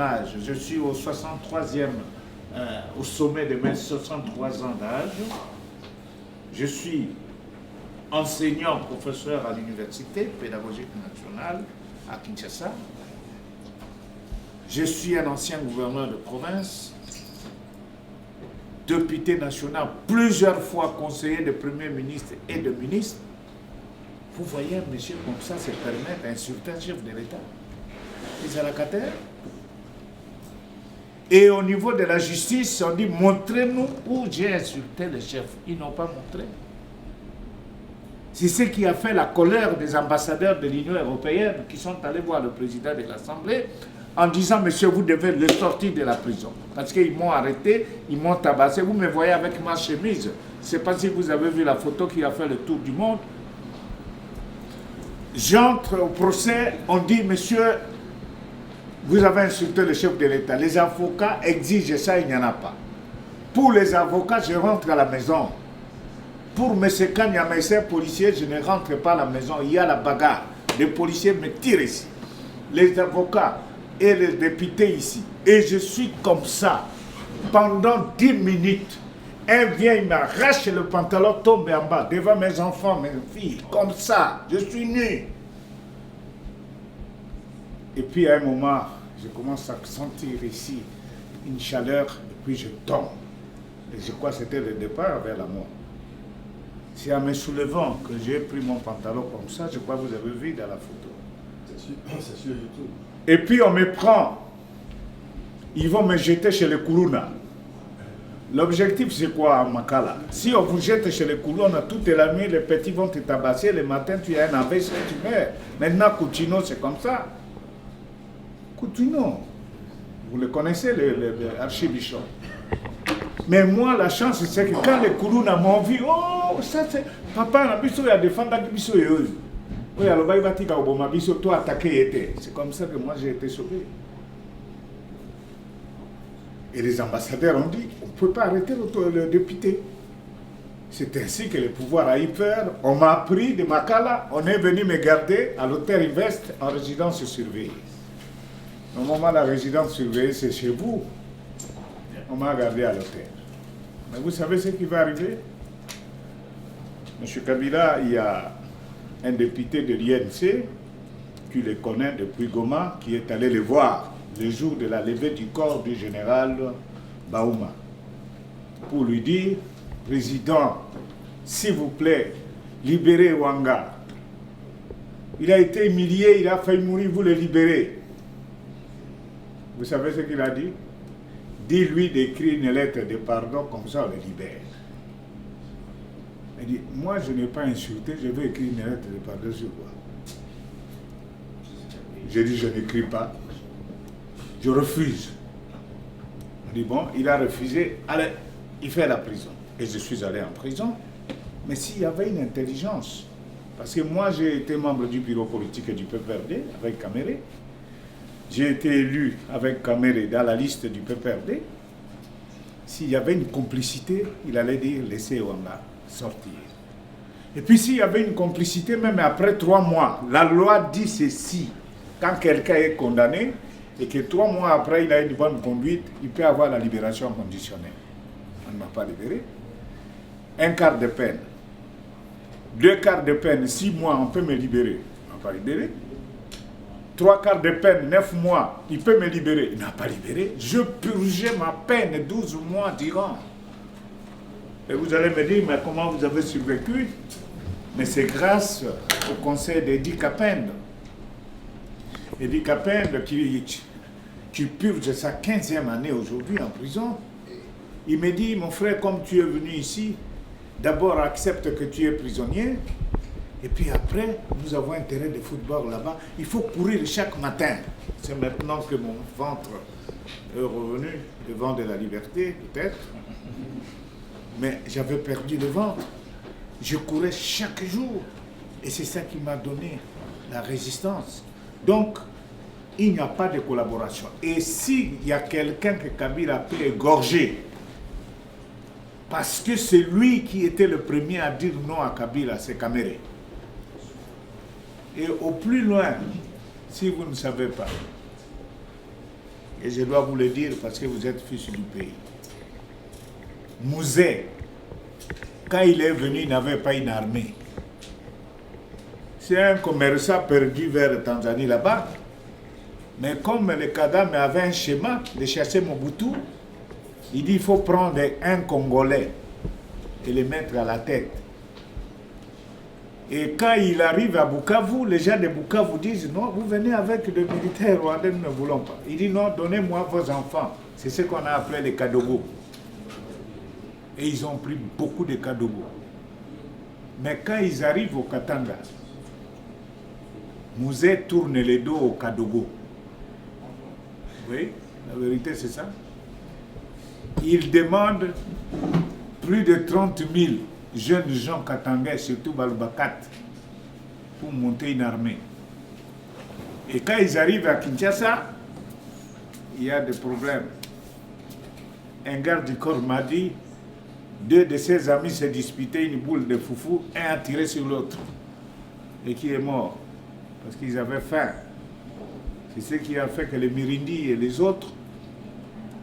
âge. Je suis au 63e, au sommet de mes 63 ans d'âge. Je suis enseignant, professeur à l'Université pédagogique nationale à Kinshasa. Je suis un ancien gouverneur de province, député national, plusieurs fois conseiller de Premier ministre et de ministre. Vous voyez un monsieur comme ça se permettre d'insulter un chef de l'État, les allocataires. Et au niveau de la justice, on dit montrez-nous où j'ai insulté le chef. Ils n'ont pas montré. C'est ce qui a fait la colère des ambassadeurs de l'Union européenne qui sont allés voir le président de l'Assemblée en disant monsieur, vous devez le sortir de la prison. Parce qu'ils m'ont arrêté, ils m'ont tabassé. Vous me voyez avec ma chemise. Je ne sais pas si vous avez vu la photo qui a fait le tour du monde. J'entre au procès, on dit monsieur, vous avez insulté le chef de l'État. Les avocats exigent ça, il n'y en a pas. Pour les avocats, je rentre à la maison. Pour M. Kanyama et ses policiers, je ne rentre pas à la maison. Il y a la bagarre. Les policiers me tirent ici. Les avocats et les députés ici. Et je suis comme ça. Pendant 10 minutes, un vient, il m'arrache le pantalon, tombe en bas, devant mes enfants, mes filles. Comme ça. Je suis nu. Et puis à un moment, je commence à sentir ici une chaleur. Et puis je tombe. Et je crois que c'était le départ vers la mort. C'est en me soulevant que j'ai pris mon pantalon comme ça, je crois que vous avez vu dans la photo. C'est sur YouTube. Et puis on me prend, ils vont me jeter chez les Kourouna. L'objectif c'est quoi à Makala? Si on vous jette chez les Kourouna, toute la nuit, les petits vont te tabasser, le matin tu as un AVC, tu meurs. Maintenant Coutinho c'est comme ça. Coutinho, vous le connaissez, l'archibishop. Mais moi, la chance, c'est que quand les Kourouna m'ont vu, oh, ça c'est. Papa, il a défendu Bisso et eux. Oui, alors, il va dire que Bisso, toi, attaqué. C'est comme ça que moi, j'ai été sauvé. Et les ambassadeurs ont dit, on ne peut pas arrêter le député. C'est ainsi que le pouvoir a eu peur. On m'a pris de Makala, on est venu me garder à l'hôtel Invest en résidence surveillée. Normalement, la résidence surveillée, c'est chez vous. On m'a gardé à l'hôtel. Mais vous savez ce qui va arriver? Monsieur Kabila, il y a un député de l'INC qui le connaît depuis Goma, qui est allé le voir le jour de la levée du corps du général Baouma pour lui dire, président, s'il vous plaît, libérez Ouanga. Il a été humilié, il a failli mourir, vous le libérez. Vous savez ce qu'il a dit? Dis-lui d'écrire une lettre de pardon, comme ça on le libère. Il dit, moi je n'ai pas insulté, je vais écrire une lettre de pardon sur quoi? J'ai dit, je n'écris pas. Je refuse. On dit, bon, il a refusé, allez, il fait la prison. Et je suis allé en prison. Mais s'il y avait une intelligence, parce que moi j'ai été membre du bureau politique du PPRD avec Kamere, j'ai été élu avec Kamere dans la liste du PPRD. S'il y avait une complicité, il allait dire laissez Ouanga sortir. Et puis s'il y avait une complicité, même après 3 mois, la loi dit ceci. Quand quelqu'un est condamné et que 3 mois après il a une bonne conduite, il peut avoir la libération conditionnelle. On ne m'a pas libéré. 1 quart de peine. 2 quarts de peine, 6 mois, on peut me libérer. On ne m'a pas libéré. 3 quarts de peine, 9 mois, il peut me libérer. Il n'a pas libéré. Je purgeais ma peine 12 mois durant. Et vous allez me dire, mais comment vous avez survécu? Mais c'est grâce au conseil d'Edi Kapende. Edi Kapende qui purge sa 15e année aujourd'hui en prison. Il me dit, mon frère, comme tu es venu ici, d'abord accepte que tu es prisonnier. Et puis après, nous avons un terrain de football là-bas. Il faut courir chaque matin. C'est maintenant que mon ventre est revenu, le vent de la liberté, peut-être. Mais j'avais perdu le ventre. Je courais chaque jour. Et c'est ça qui m'a donné la résistance. Donc, il n'y a pas de collaboration. Et s'il y a quelqu'un que Kabila peut égorger, parce que c'est lui qui était le premier à dire non à Kabila, c'est Kamere. Et au plus loin, si vous ne savez pas, Et je dois vous le dire parce que vous êtes fils du pays. Mouzé, quand il est venu, il n'avait pas une armée. C'est un commerçant perdu vers Tanzanie là-bas. Mais comme le Kagame avait un schéma de chasser Mobutu, il dit qu'il faut prendre un Congolais et le mettre à la tête. Et quand il arrive à Bukavu, les gens de Bukavu disent non, vous venez avec le militaire rwandais, nous ne voulons pas. Il dit non, donnez-moi vos enfants. C'est ce qu'on a appelé les Kadogo. Et ils ont pris beaucoup de Kadogo. Mais quand ils arrivent au Katanga, Mouzé tourne le dos au Kadogo. Oui, la vérité c'est ça. Il demande plus de 30 000 jeunes gens katangais, surtout Balubakat, pour monter une armée. Et quand ils arrivent à Kinshasa, il y a des problèmes. Un garde du corps m'a dit, 2 de ses amis se disputaient une boule de foufou, un a tiré sur l'autre, et qui est mort, parce qu'ils avaient faim. C'est ce qui a fait que les Mirindi et les autres,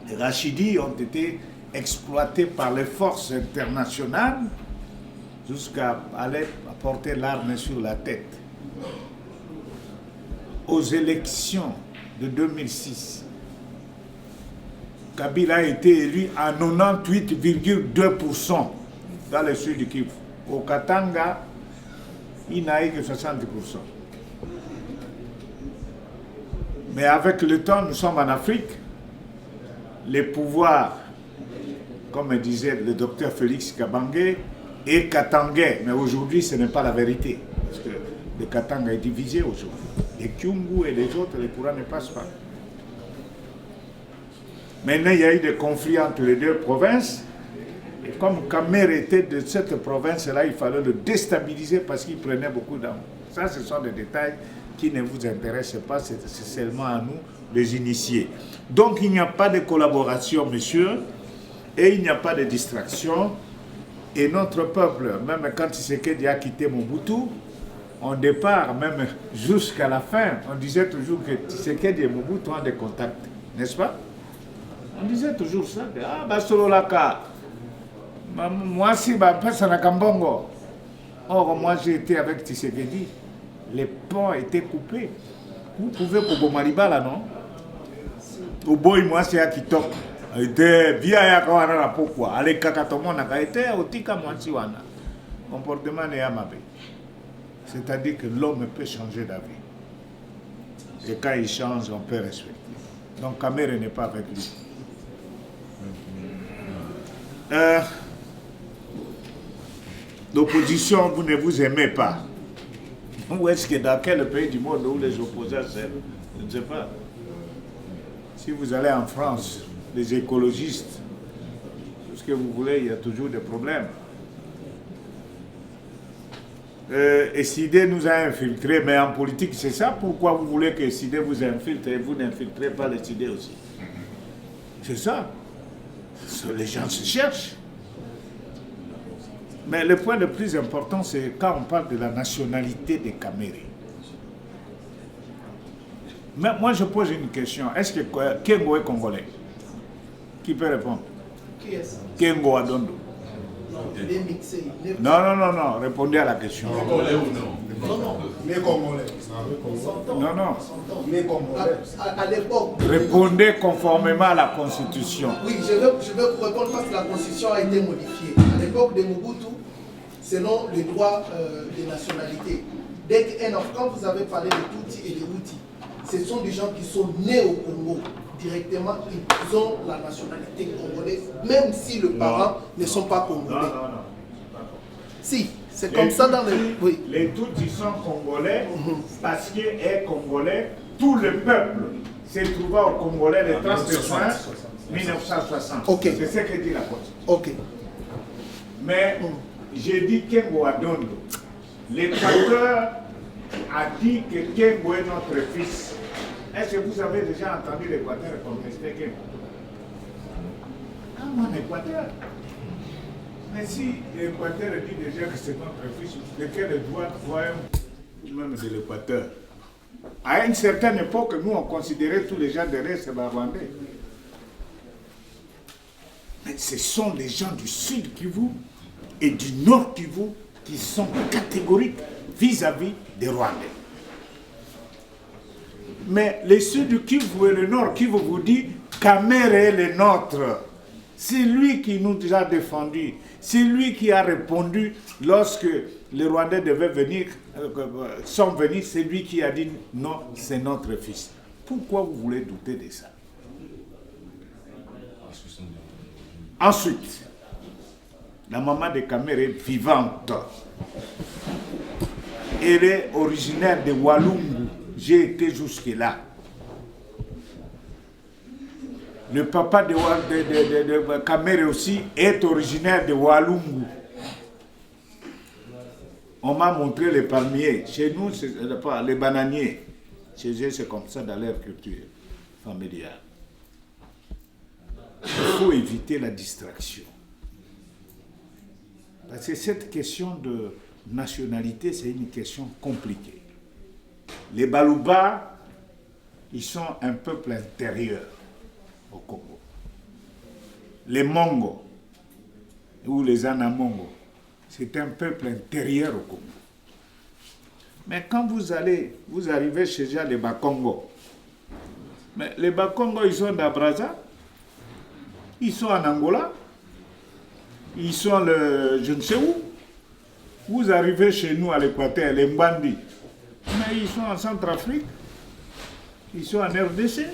les Rachidis, ont été exploités par les forces internationales jusqu'à aller porter l'arme sur la tête. Aux élections de 2006, Kabila a été élu à 98,2% dans le sud du Kivu. Au Katanga, il n'a eu que 60%. Mais avec le temps, nous sommes en Afrique. Les pouvoirs, comme disait le docteur Félix Kabange, est katangais. Mais aujourd'hui, ce n'est pas la vérité. Parce que le Katanga est divisé aujourd'hui. Les Kyungu et les autres, les courants ne passent pas. Maintenant, il y a eu des conflits entre les 2 provinces. Et comme Kamer était de cette province-là, il fallait le déstabiliser parce qu'il prenait beaucoup d'armes. Ça, ce sont des détails qui ne vous intéressent pas, c'est seulement à nous les initiés. Donc, il n'y a pas de collaboration, monsieur, et il n'y a pas de distraction. Et notre peuple, même quand Tshisekedi a quitté Mobutu, au départ, même jusqu'à la fin, on disait toujours que Tshisekedi et Mobutu ont des contacts, n'est-ce pas? On disait toujours ça, que, ah, Basololaka, moi aussi, personne n'a Kambongo. Or, moi, j'ai été avec Tshisekedi, les ponts étaient coupés. Vous pouvez Kobomaliba là, non? Au boy, moi, c'est à Kitok. Via Yakawana la pourquoi? Allez, Kakatomo n'a été au Tika Mwansiwana. Comportement n'est à ma vie. C'est-à-dire que l'homme peut changer d'avis. Et quand il change, on peut respecter. Donc, Kamere n'est pas avec lui. L'opposition, vous ne vous aimez pas. Où est-ce que dans quel pays du monde où les opposants s'aiment? Je ne sais pas. Si vous allez en France, les écologistes, tout ce que vous voulez, il y a toujours des problèmes. Et SIDE nous a infiltrés, mais en politique, c'est ça. Pourquoi vous voulez que SIDE vous infiltre et vous n'infiltrez pas les SIDE aussi? C'est ça. Les gens se cherchent. Mais le point le plus important, c'est quand on parle de la nationalité des Kamérés. Mais moi, je pose une question. Est-ce que Kengo est congolais? Qui peut répondre? Qui est ça? Kengo Adondo. Non, il est mixé. Non. Répondez à la question. Congolais ou non? Non. Les Congolais. Non. Les Congolais. À l'époque. Répondez conformément à la Constitution. Oui, je vais vous répondre parce que la Constitution a été modifiée. À l'époque de Mobutu, selon le droit des nationalités, dès qu'un enfant, quand vous avez parlé de Tutsi et de Hutu, ce sont des gens qui sont nés au Congo. Directement, ils ont la nationalité congolaise, même si les parents ne sont pas congolais. Non. Si, c'est comme ça dans les... Oui. Les Tutsis sont congolais parce qu'est congolais, tout le peuple s'est trouvé au Congolais le 30 juin 1960. Ok. C'est ce que dit la Constitution. Ok. Mais j'ai dit Kengo Adondo. L'Équateur a dit que Kengo est notre fils. Est-ce que vous avez déjà entendu l'Équateur contester Kengo? Ah, mon Équateur. Mais si l'Équateur dit déjà que c'est notre fils, de quel droit voyons même de l'Équateur? À une certaine époque, nous, on considérait tous les gens derrière ces Rwandais. Mais ce sont les gens du Sud Kivu et du Nord Kivu qui sont catégoriques vis-à-vis des Rwandais. Mais le Sud Kivu et le Nord Kivu vous dit Kamere est le nôtre. C'est lui qui nous a défendus. C'est lui qui a répondu lorsque les Rwandais devaient venir, sont venus, c'est lui qui a dit non, c'est notre fils. Pourquoi vous voulez douter de ça? Ensuite, la maman de Kamere est vivante. Elle est originaire de Walungu. J'ai été jusque-là. Le papa de Kamere aussi est originaire de Walungu. On m'a montré les palmiers. Chez nous, c'est pas les bananiers. Chez eux, c'est comme ça dans leur culture familiale. Il faut éviter la distraction. Parce que cette question de nationalité, c'est une question compliquée. Les Baluba, ils sont un peuple intérieur au Congo. Les Mongo, ou les Anamongo, c'est un peuple intérieur au Congo. Mais quand vous arrivez chez les Bakongo, mais les Bakongo, ils sont d'Abraza, ils sont en Angola, ils sont je ne sais où. Vous arrivez chez nous à l'Équateur, les Mbandi, mais ils sont en Centrafrique, ils sont en RDC.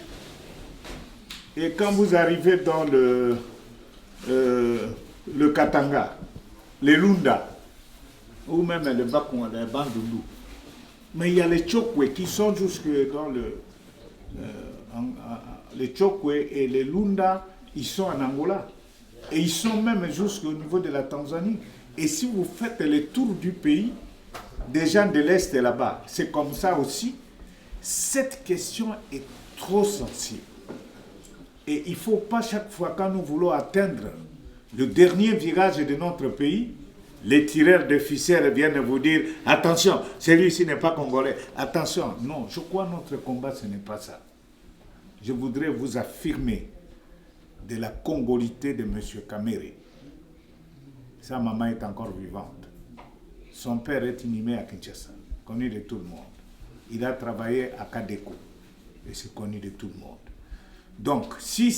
Et quand vous arrivez dans le Katanga, les Lunda, ou même les Bakon, les Bandundu, mais il y a les Tchokwe qui sont jusque dans les Tchokwe et les Lunda, ils sont en Angola. Et ils sont même jusqu'au niveau de la Tanzanie. Et si vous faites le tour du pays, des gens de l'Est là-bas, c'est comme ça aussi. Cette question est trop sensible. Et il ne faut pas chaque fois quand nous voulons atteindre le dernier virage de notre pays, les tireurs de ficelles viennent vous dire « Attention, celui-ci n'est pas congolais. Attention. » Non, je crois que notre combat, ce n'est pas ça. Je voudrais vous affirmer de la congolité de M. Kamere. Sa maman est encore vivante. Son père est inhumé à Kinshasa, connu de tout le monde. Il a travaillé à Kadeko, et c'est connu de tout le monde. Donc, si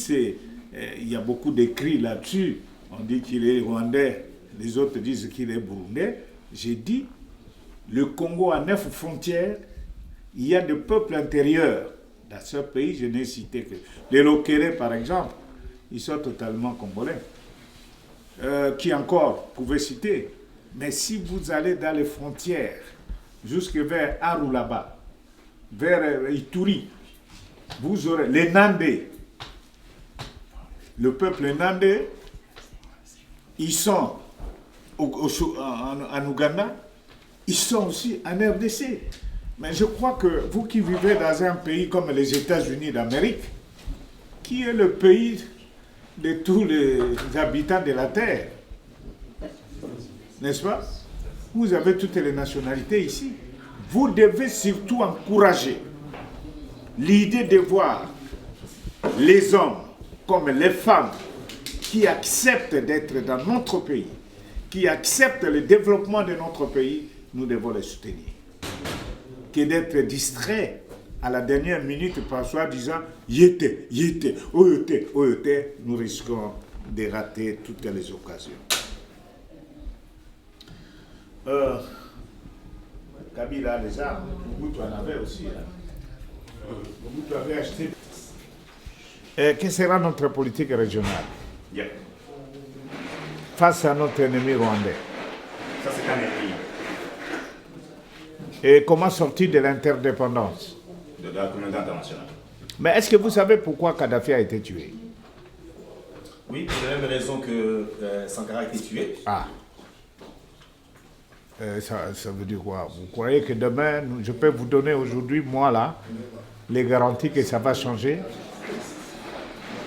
il y a beaucoup d'écrits là-dessus, on dit qu'il est rwandais, les autres disent qu'il est burundais, j'ai dit, le Congo a 9 frontières, il y a des peuples intérieurs. Dans ce pays, je n'ai cité que les Lokere, par exemple, ils sont totalement congolais. Qui encore pouvait citer. Mais si vous allez dans les frontières, jusque vers Aru là-bas, vers Ituri, vous aurez les Nandé. Le peuple Nandé, ils sont en Ouganda, ils sont aussi en RDC. Mais je crois que vous qui vivez dans un pays comme les États-Unis d'Amérique, qui est le pays de tous les habitants de la Terre, n'est-ce pas? Vous avez toutes les nationalités ici. Vous devez surtout encourager l'idée de voir les hommes comme les femmes qui acceptent d'être dans notre pays, qui acceptent le développement de notre pays, nous devons les soutenir. Que d'être distrait à la dernière minute par soi-disant yété, oyoté, nous risquons de rater toutes les occasions. Kabila a les armes, Mobutu en avait aussi. Mobutu avait acheté. Quelle sera notre politique régionale face à notre ennemi rwandais? Ça, c'est un ennemi. Et comment sortir de l'interdépendance De la communauté internationale. Mais est-ce que vous savez pourquoi Kadhafi a été tué? Oui, pour la même raison que Sankara a été tué. Ah. Ça veut dire quoi? Vous croyez que demain, je peux vous donner aujourd'hui, moi là, les garanties que ça va changer?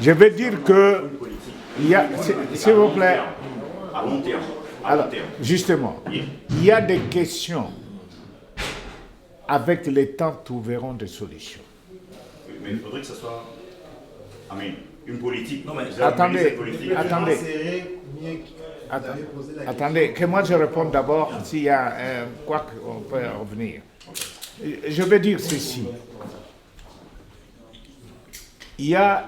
Je vais dire que il y a, s'il vous plaît, À long terme. alors, justement, il y a des questions avec le temps, trouveront des solutions. Mais il faudrait que ce soit une politique. Non, mais Attendez, politique. attendez. Attendez, que moi je réponde d'abord s'il y a quoi qu'on peut revenir. Je vais dire ceci. Il y a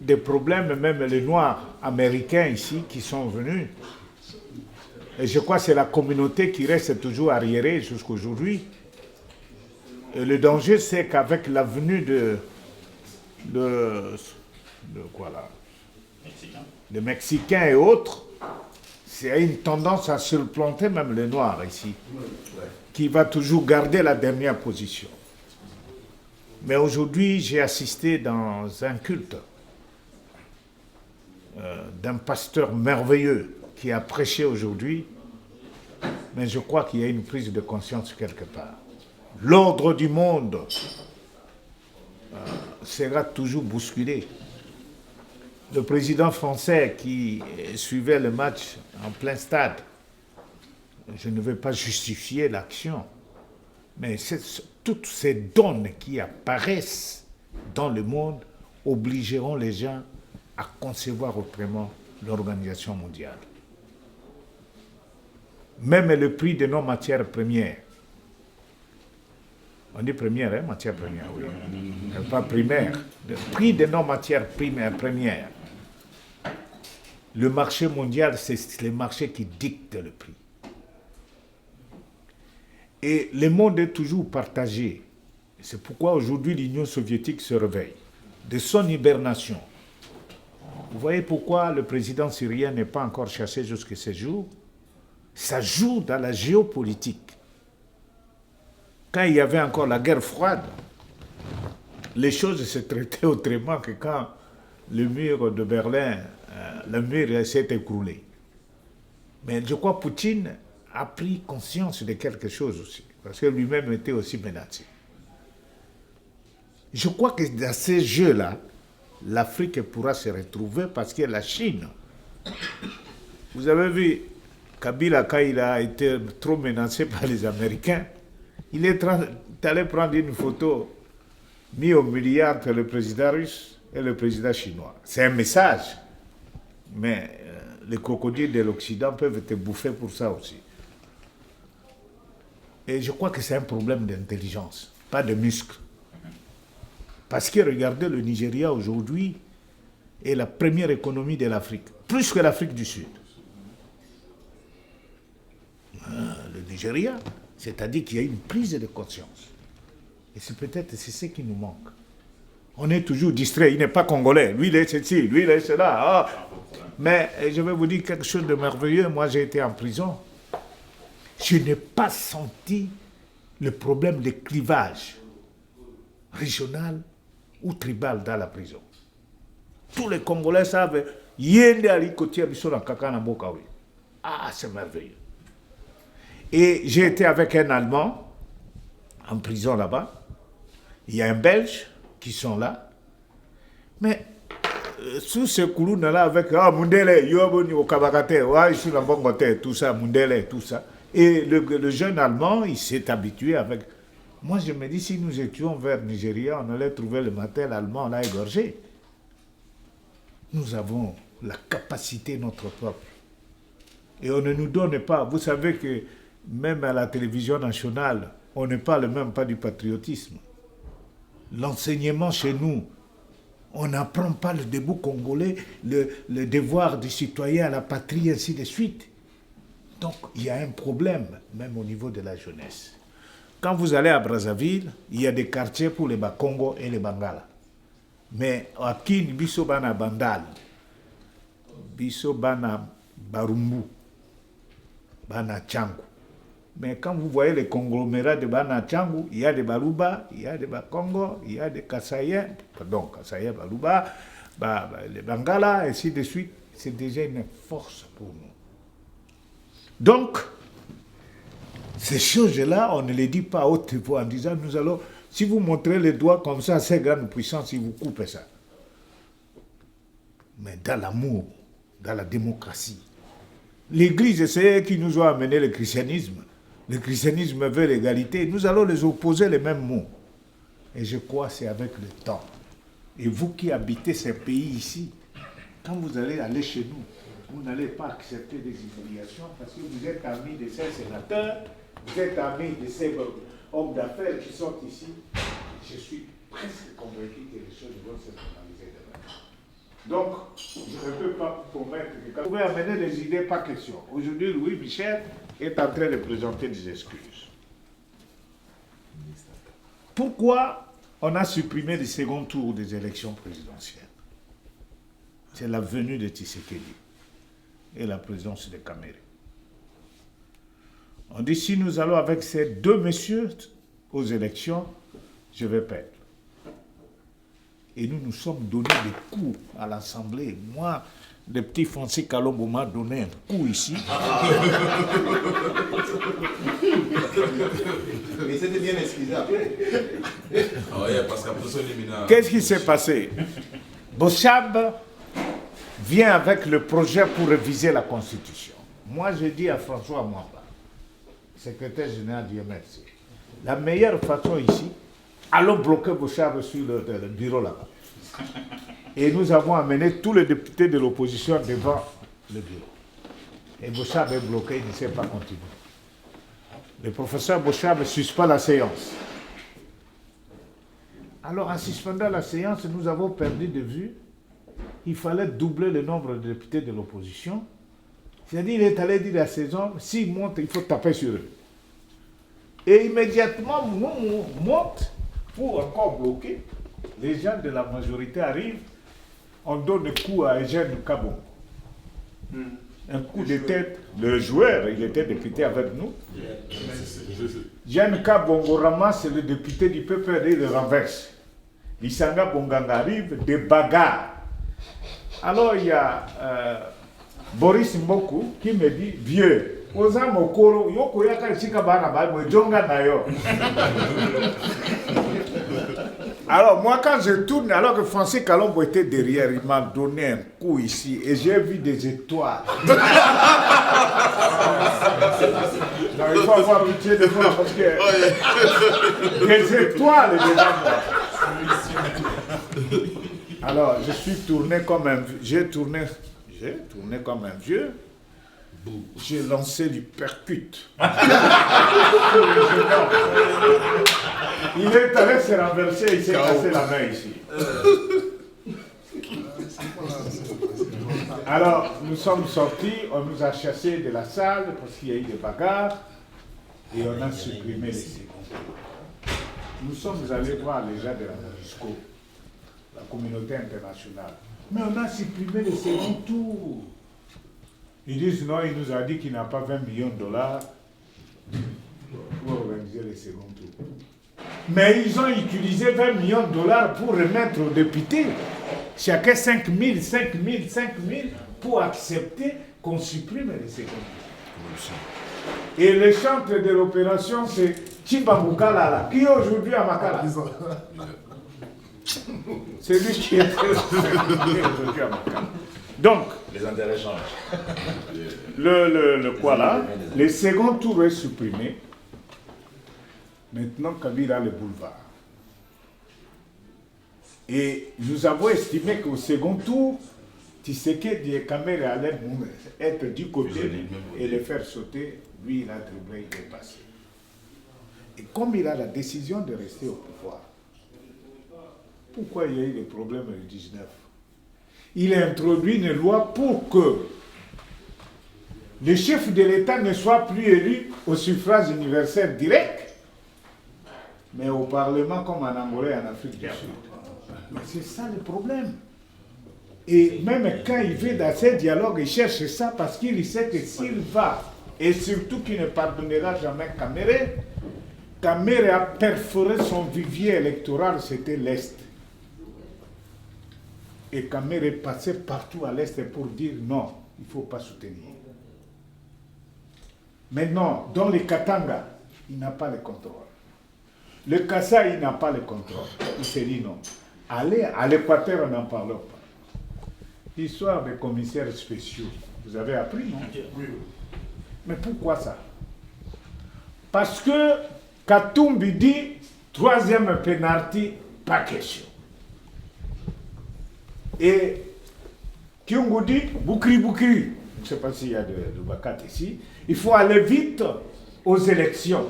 des problèmes, même les Noirs américains ici qui sont venus. Et je crois que c'est la communauté qui reste toujours arriérée jusqu'à aujourd'hui. Et le danger, c'est qu'avec la venue des Mexicains et autres, c'est une tendance à surplanter même les Noirs ici, qui va toujours garder la dernière position. Mais aujourd'hui, j'ai assisté dans un culte d'un pasteur merveilleux qui a prêché aujourd'hui, mais je crois qu'il y a une prise de conscience quelque part. L'ordre du monde sera toujours bousculé. Le président français qui suivait le match en plein stade, je ne vais pas justifier l'action, mais toutes ces donnes qui apparaissent dans le monde obligeront les gens à concevoir autrement l'organisation mondiale. Même le prix de nos matières premières. On dit première, hein, matière première, oui. Pas primaire. Le prix de nos matières premières. Le marché mondial, c'est le marché qui dicte le prix. Et le monde est toujours partagé. C'est pourquoi aujourd'hui l'Union soviétique se réveille de son hibernation. Vous voyez pourquoi le président syrien n'est pas encore chassé jusqu'à ce jour? Ça joue dans la géopolitique. Quand il y avait encore la guerre froide, les choses se traitaient autrement que quand le mur de Berlin, le mur s'est écroulé. Mais je crois que Poutine a pris conscience de quelque chose aussi, parce que lui-même était aussi menacé. Je crois que dans ces jeux-là, l'Afrique pourra se retrouver parce que la Chine, vous avez vu, Kabila, quand il a été trop menacé par les Américains, il est allé prendre une photo mise au milliard entre le président russe et le président chinois. C'est un message, mais les crocodiles de l'Occident peuvent être bouffés pour ça aussi. Et je crois que c'est un problème d'intelligence, pas de muscles. Parce que regardez, le Nigeria aujourd'hui est la première économie de l'Afrique, plus que l'Afrique du Sud. Le Nigeria, c'est-à-dire qu'il y a une prise de conscience. Et c'est peut-être ce qui nous manque. On est toujours distrait, il n'est pas congolais, lui il est ceci, lui il est cela. Oh. Mais je vais vous dire quelque chose de merveilleux, moi j'ai été en prison. Je n'ai pas senti le problème de clivage régional ou tribal dans la prison. Tous les Congolais savent, ah, c'est merveilleux. Et j'ai été avec un Allemand en prison là-bas. Il y a un Belge qui sont là. Mais sous ce couloir-là, avec Mundele, Yoboni, Okabakate, tout ça, Mundele, tout ça. Et le jeune Allemand, il s'est habitué avec. Moi, je me dis, si nous étions vers Nigeria, on allait trouver le matin l'Allemand là égorgé. Nous avons la capacité, notre peuple. Et on ne nous donne pas. Vous savez que même à la télévision nationale, on ne parle même pas du patriotisme. L'enseignement chez nous, on n'apprend pas le debout congolais, le devoir du citoyen à la patrie, ainsi de suite. Donc, il y a un problème, même au niveau de la jeunesse. Quand vous allez à Brazzaville, il y a des quartiers pour les Bakongo et les Bangala. Mais à Kin, biso bana Bandal, biso bana Barumbu, bana Tchangu. Mais quand vous voyez les conglomérats de Bana Tchangu, il y a des Baluba, il y a des Bakongo, il y a des Kassaïens, pardon, Kassaïens, Baluba, les Bangala, et ainsi de suite. C'est déjà une force pour nous. Donc, ces choses-là, on ne les dit pas à haute voix en disant, nous allons, si vous montrez les doigts comme ça à ces grandes puissances, ils vous coupent ça. Mais dans l'amour, dans la démocratie. L'Église, c'est eux qui nous ont amené le christianisme. Le christianisme veut l'égalité. Nous allons les opposer les mêmes mots. Et je crois que c'est avec le temps. Et vous qui habitez ces pays ici, quand vous allez aller chez nous, vous n'allez pas accepter des humiliations parce que vous êtes amis de ces sénateurs, vous êtes amis de ces hommes d'affaires qui sont ici. Je suis presque convaincu que les choses vont se normaliser demain. Donc, je ne peux pas vous promettre que quand vous pouvez amener des idées, pas question. Aujourd'hui, Louis Michel est en train de présenter des excuses. Pourquoi on a supprimé le second tour des élections présidentielles? C'est la venue de Tshisekedi et la présence de Kamere. On dit si nous allons avec ces deux messieurs aux élections, je vais perdre. Et nous nous sommes donné des coups à l'Assemblée. Moi, le petit Francis Kalombo m'a donné un coup ici. Mais c'était bien excusé après. Qu'est-ce qui s'est passé? Bochab vient avec le projet pour réviser la Constitution. Moi, je dis à François Mwamba, secrétaire général du MRC, la meilleure façon ici, allons bloquer Bochab sur le bureau là-bas. Et nous avons amené tous les députés de l'opposition devant le bureau. Et Bochab est bloqué, il ne sait pas continuer. Le professeur Bochab suspend la séance. Alors, en suspendant la séance, nous avons perdu de vue. Il fallait doubler le nombre de députés de l'opposition. C'est-à-dire, il est allé dire à ces hommes, s'ils montent, il faut taper sur eux. Et immédiatement, nous monte pour encore bloquer. Les gens de la majorité arrivent, on donne un coup à Eugène Kabon. Un coup de tête. Le joueur, il était député avec nous. Eugène Kabon ramasse le député du PPRD, il le renverse. Lissanga Bonganga arrive, des bagarres. Alors il y a Boris Mboku qui me dit, vieux, alors moi quand je tourne, alors que Francis Kalombo était derrière, il m'a donné un coup ici et j'ai vu des étoiles. Non, il faut avoir pitié de moi parce que des étoiles devant moi. Alors, je suis tourné comme un vieux. J'ai tourné comme un vieux. J'ai lancé l'hypercute. Il est allé se renverser, il s'est cassé la main ici. Alors, nous sommes sortis, on nous a chassés de la salle parce qu'il y a eu des bagarres et on a supprimé les secondes. Nous sommes allés voir les gens de la MONUSCO, la communauté internationale. Mais on a supprimé le second tour. Ils disent non, il nous a dit qu'il n'a pas 20 millions de dollars pour organiser le second tour. Mais ils ont utilisé 20 millions de dollars pour remettre aux députés. Chacun 5 000 pour accepter qu'on supprime le second tour. Et le chantre de l'opération, c'est Chibambukalala, qui est aujourd'hui à Makala. C'est lui qui est aujourd'hui à Makala. Donc, Les intérêts changent. le second tour est supprimé. Maintenant, Kabila a le boulevard. Et nous avons estimé qu'au second tour, Tshisekedi et Kamere allaient être du côté et le faire sauter. Lui, il a dribblé, il est passé. Et comme il a la décision de rester au pouvoir, pourquoi il y a eu des problèmes le 19? Il a introduit une loi pour que le chef de l'État ne soit plus élu au suffrage universel direct, mais au Parlement comme en Angola et en Afrique du Sud. C'est ça le problème. Et même quand il va dans ces dialogues, il cherche ça parce qu'il sait que s'il va, et surtout qu'il ne pardonnera jamais Kamere, Kamere a perforé son vivier électoral, c'était l'Est. Et Kamere passait partout à l'Est pour dire non, il ne faut pas soutenir. Maintenant, dans les Katanga, il n'a pas le contrôle. Le Kassai, il n'a pas le contrôle. Il s'est dit non. Allez, à l'Équateur, on n'en parle pas. Histoire des commissaires spéciaux. Vous avez appris, non? Oui. Mais pourquoi ça? Parce que Katumbi dit, troisième penalty, pas question. Et Kyungu dit, Boukri, je ne sais pas s'il y a de Bakat ici, il faut aller vite aux élections.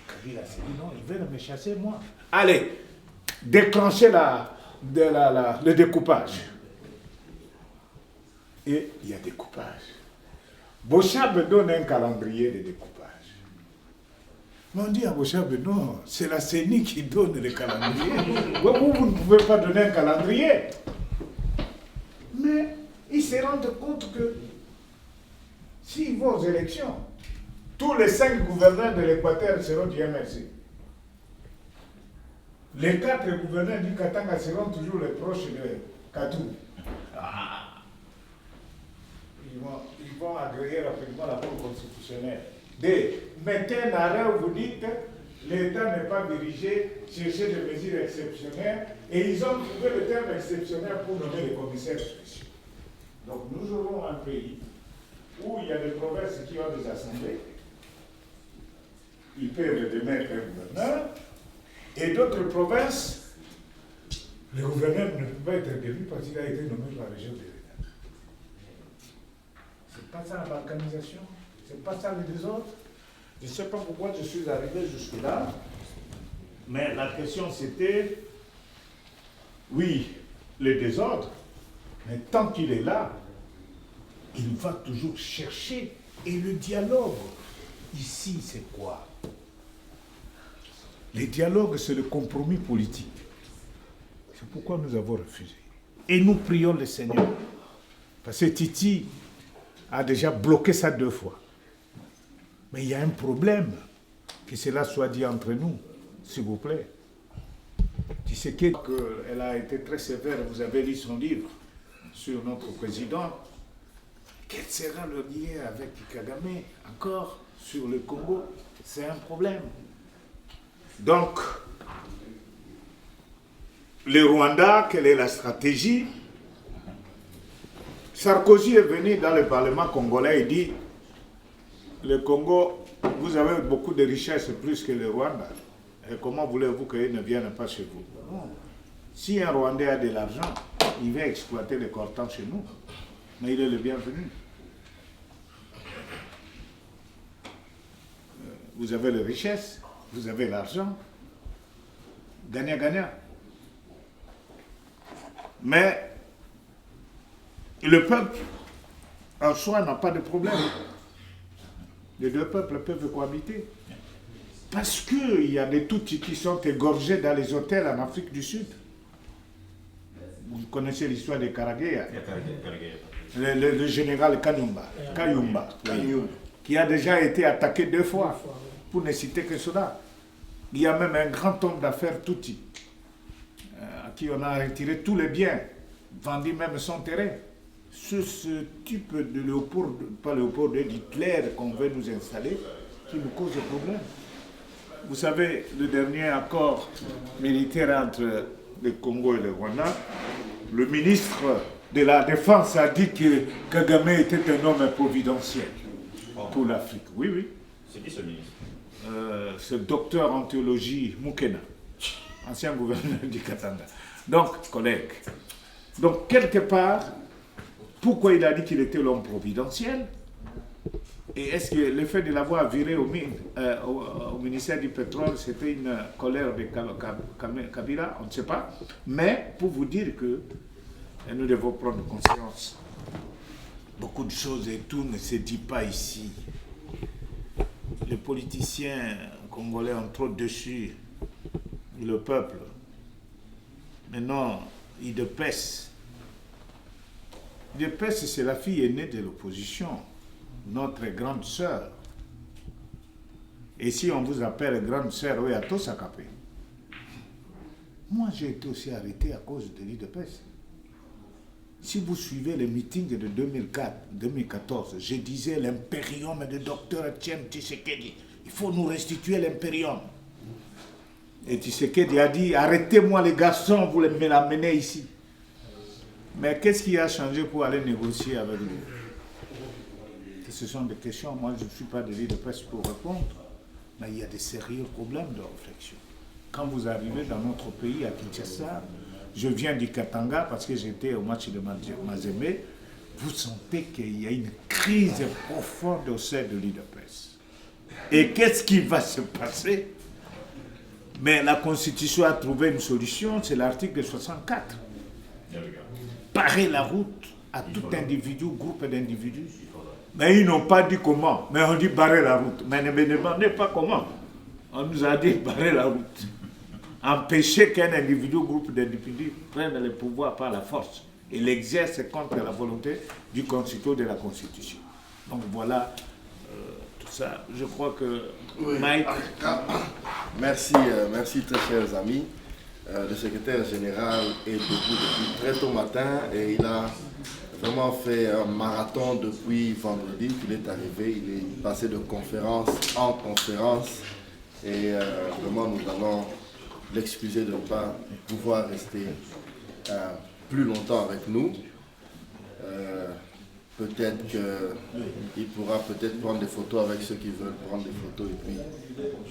Kabila s'est dit, non, ils veulent me chasser, moi. Allez, déclencher le découpage. Et il y a découpage. Bochab donne un calendrier de découpage. Mais on dit à Bochab, non, c'est la CENI qui donne le calendrier. Vous ne pouvez pas donner un calendrier. Mais ils se rendent compte que s'ils vont aux élections, tous les 5 gouverneurs de l'Équateur seront du MRC. Les 4 gouverneurs du Katanga seront toujours les proches de Katou. Ils vont agréer rapidement la Cour constitutionnelle. Mettez un arrêt où vous dites l'État n'est pas dirigé, chercher des mesures exceptionnelles, et ils ont trouvé le terme exceptionnel pour nommer les commissaires spéciaux. Donc nous aurons un pays où il y a des provinces qui ont des assemblées, ils peuvent démettre un gouverneur, et d'autres provinces, le gouverneur ne peut pas être élu parce qu'il a été nommé par la région de l'État. C'est pas ça la balkanisation, c'est pas ça le désordre. Je ne sais pas pourquoi je suis arrivé jusque-là, mais la question c'était, oui, le désordre, mais tant qu'il est là, il va toujours chercher. Et le dialogue, ici, c'est quoi? Le dialogue, c'est le compromis politique. C'est pourquoi nous avons refusé. Et nous prions le Seigneur. Parce que Titi a déjà bloqué ça 2 fois. Mais il y a un problème. Que cela soit dit entre nous, s'il vous plaît. Tu sais qu'elle a été très sévère. Vous avez lu son livre sur notre président. Quel sera le lien avec Kagame encore sur le Congo? C'est un problème. Donc, le Rwanda, quelle est la stratégie? Sarkozy est venu dans le Parlement congolais et dit, le Congo, vous avez beaucoup de richesses plus que le Rwanda. Et comment voulez-vous qu'ils ne viennent pas chez vous? Non. Si un Rwandais a de l'argent, il va exploiter le coltan chez nous. Mais il est le bienvenu. Vous avez les richesses, vous avez l'argent. Gagnant-gagnant. Mais le peuple, en soi, n'a pas de problème. Les 2 peuples peuvent cohabiter. Parce qu'il y a des Tutsis qui sont égorgés dans les hôtels en Afrique du Sud. Vous connaissez l'histoire de Karagea. Le général Kayumba, qui a déjà été attaqué 2 fois, pour ne citer que cela. Il y a même un grand homme d'affaires Tutsi, à qui on a retiré tous les biens, vendu même son terrain. C'est ce type de Léopold, pas Léopold, d'Hitler qu'on veut nous installer, qui nous cause des problèmes. Vous savez, le dernier accord militaire entre le Congo et le Rwanda, le ministre de la Défense a dit que Kagame était un homme providentiel pour l'Afrique. Oui, oui. C'est qui ce ministre? C'est le docteur en théologie Mukena, ancien gouverneur du Katanga. Donc, collègue, donc quelque part, pourquoi il a dit qu'il était l'homme providentiel? Et est-ce que le fait de l'avoir viré au ministère du pétrole, c'était une colère de Kabila? On ne sait pas. Mais pour vous dire que nous devons prendre conscience, beaucoup de choses et tout ne se dit pas ici. Les politiciens congolais ont trop dessus le peuple. Maintenant, Idepes. Idepes, c'est la fille aînée de l'opposition, notre grande sœur. Et si on vous appelle grande sœur, oui, à Tosakapé. Moi, j'ai été aussi arrêté à cause de l'Idepes. Si vous suivez les meetings de 2014, je disais l'impérium de Dr Etienne Tshisekedi. Il faut nous restituer l'impérium. Et Tshisekedi a dit, arrêtez-moi les garçons, vous me l'amenez ici. Mais qu'est-ce qui a changé pour aller négocier avec nous? Ce sont des questions, moi je ne suis pas de l'Idepes pour répondre. mais il y a des sérieux problèmes de réflexion. Quand vous arrivez dans notre pays, à Kinshasa, je viens du Katanga parce que j'étais au match de Mazembe, vous sentez qu'il y a une crise profonde au sein de l'UDPS. Et qu'est-ce qui va se passer? Mais la Constitution a trouvé une solution, c'est l'article 64. Parer la route à tout individu, groupe d'individus. Mais ils n'ont pas dit comment. Mais on dit barrer la route. Mais ne me demandez pas comment. On nous a dit barrer la route. Empêcher qu'un individu, groupe d'individus prenne le pouvoir par la force et l'exerce contre la volonté du constituant de la Constitution. Donc voilà tout ça. Je crois que Mike... Merci, merci très chers amis. Le secrétaire général est debout depuis très tôt matin et il a vraiment fait un marathon depuis vendredi qu'il est arrivé. Il est passé de conférence en conférence et vraiment nous allons l'excuser de ne pas pouvoir rester plus longtemps avec nous. Peut-être qu'il pourra peut-être prendre des photos avec ceux qui veulent prendre des photos et puis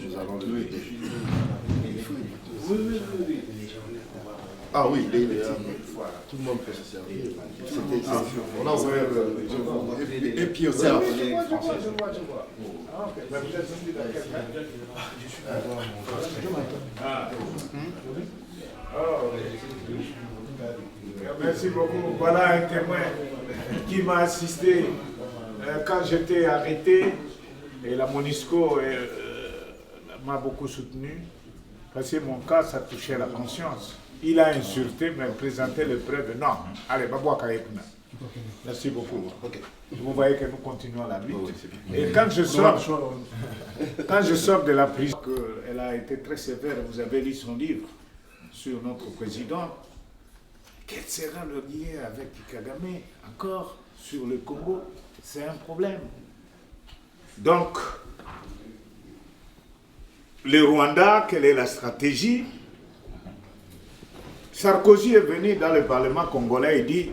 nous allons le aider. Ah oui, tout le monde peut se servir. On a ouvert et puis aussi. Merci beaucoup. Voilà un témoin qui m'a assisté quand j'étais arrêté et la MONUSCO m'a beaucoup soutenu parce que mon cas, ça touchait la conscience. Il a insulté, mais présenté les preuves. Non, allez, Babouak Ayekuna. Merci beaucoup. Vous voyez que nous continuons la lutte. Et quand je sors de la prison, elle a été très sévère, vous avez lu son livre sur notre président. Quel sera le lien avec Kagame encore sur le Congo? C'est un problème. Donc, le Rwanda, quelle est la stratégie? Sarkozy est venu dans le Parlement congolais et dit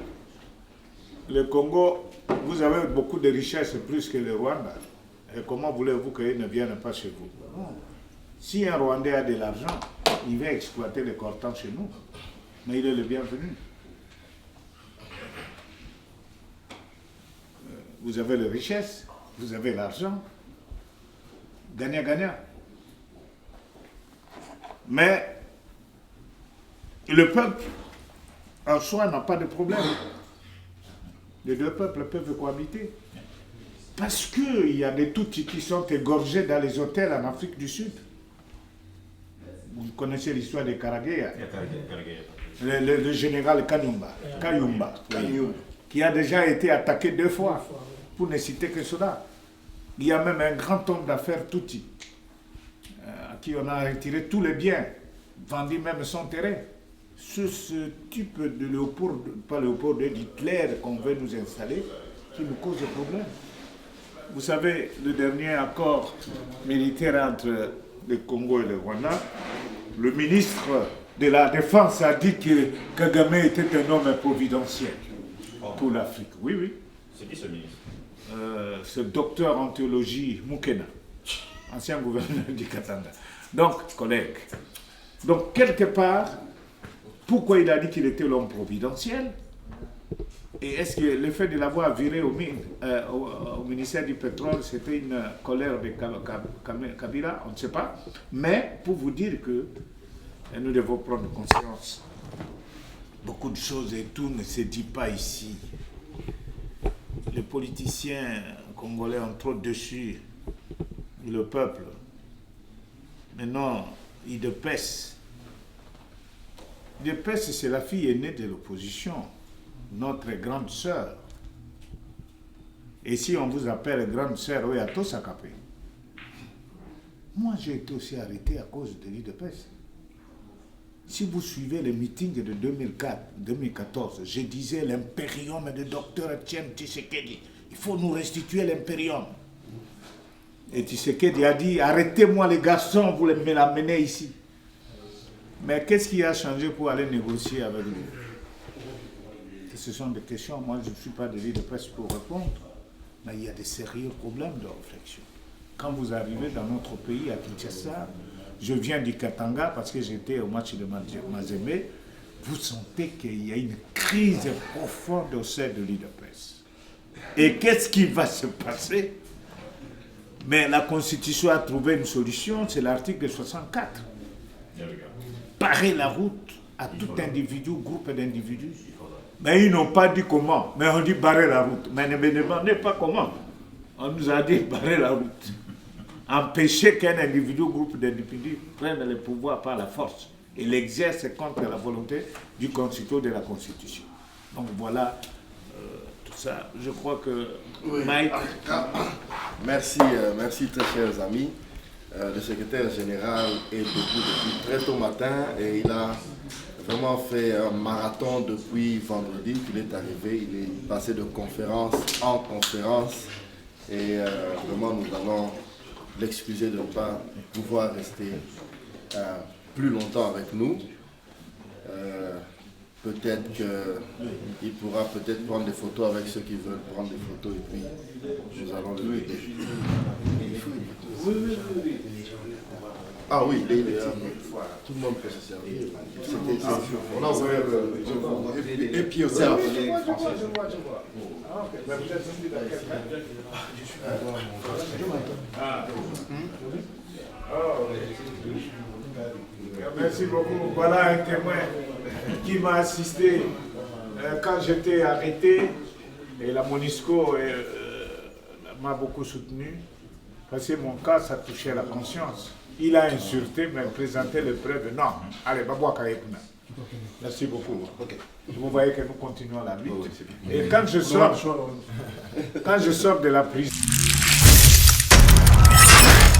le Congo, vous avez beaucoup de richesses plus que le Rwanda. Et comment voulez-vous qu'ils ne viennent pas chez vous? Non. Si un Rwandais a de l'argent, il va exploiter le coltan chez nous. Mais il est le bienvenu. Vous avez les richesses, vous avez l'argent. Gagnant-gagnant. Mais le peuple, en soi, n'a pas de problème. Les deux peuples peuvent cohabiter. Parce qu'il y a des Tutsis qui sont égorgés dans les hôtels en Afrique du Sud. Vous connaissez l'histoire de Karegeya. Le général Kayumba, qui a déjà été attaqué 2 fois, pour ne citer que cela. Il y a même un grand homme d'affaires Tutsi, à qui on a retiré tous les biens, vendu même son terrain. C'est ce type de Léopold, pas Léopold, d'Hitler qu'on veut nous installer, qui nous cause des problèmes. Vous savez, le dernier accord militaire entre le Congo et le Rwanda, le ministre de la Défense a dit que Kagame était un homme providentiel pour l'Afrique. Oui, oui. C'est qui ce ministre? Ce docteur en théologie Mukena, ancien gouverneur du Katanga. Donc, collègues, donc quelque part, pourquoi il a dit qu'il était l'homme providentiel? Et est-ce que le fait de l'avoir viré au ministère du pétrole, c'était une colère de Kabila? On ne sait pas. Mais pour vous dire que nous devons prendre conscience. Beaucoup de choses et tout ne se dit pas ici. Les politiciens congolais ont trop dessus le peuple. Maintenant, UDPS. UDPS, c'est la fille aînée de l'opposition, notre grande sœur. Et si on vous appelle grande sœur, oui, à Tosakapé. Moi, j'ai été aussi arrêté à cause de l'UDPS. Si vous suivez les meetings de 2014, je disais l'impérium de Dr Etienne Tshisekedi. Il faut nous restituer l'impérium. Et Tshisekedi a dit, arrêtez-moi les garçons, vous me l'amenez ici. Mais qu'est-ce qui a changé pour aller négocier avec lui? Ce sont des questions, moi je ne suis pas de l'UDPS pour répondre, mais il y a des sérieux problèmes de réflexion. quand vous arrivez dans notre pays, à Kinshasa, je viens du Katanga parce que j'étais au match de Mazembe, vous sentez qu'il y a une crise profonde au sein de l'UDPS. Et qu'est-ce qui va se passer? Mais la Constitution a trouvé une solution, c'est l'article 64. Barrer la route à tout individu, groupe d'individus. Mais ils n'ont pas dit comment. Mais on dit barrer la route. Mais ne me demandez pas comment. On nous a dit barrer la route. Empêcher qu'un individu, groupe d'individus prenne le pouvoir par la force et l'exerce contre la volonté du constituant de la Constitution. Donc voilà tout ça. Je crois que Mike... Merci, merci très chers amis. Le secrétaire général est debout depuis très tôt matin et il a vraiment fait un marathon depuis vendredi qu'il est arrivé. Il est passé de conférence en conférence et vraiment nous allons l'excuser de ne pas pouvoir rester plus longtemps avec nous. Peut-être qu'il pourra peut-être prendre des photos avec ceux qui veulent prendre des photos et puis nous allons le aider. Ah oui, tout le monde peut se servir. On a ouvert et puis aussi. Merci beaucoup. Voilà un témoin qui m'a assisté quand j'étais arrêté et la MONUSCO m'a beaucoup soutenu parce que mon cas, ça touchait la conscience. Il a insulté, mais présenté les preuves. Non, allez, Baboua Kayepuna. Merci beaucoup. Vous voyez que nous continuons la lutte. Et quand je sors de la prison,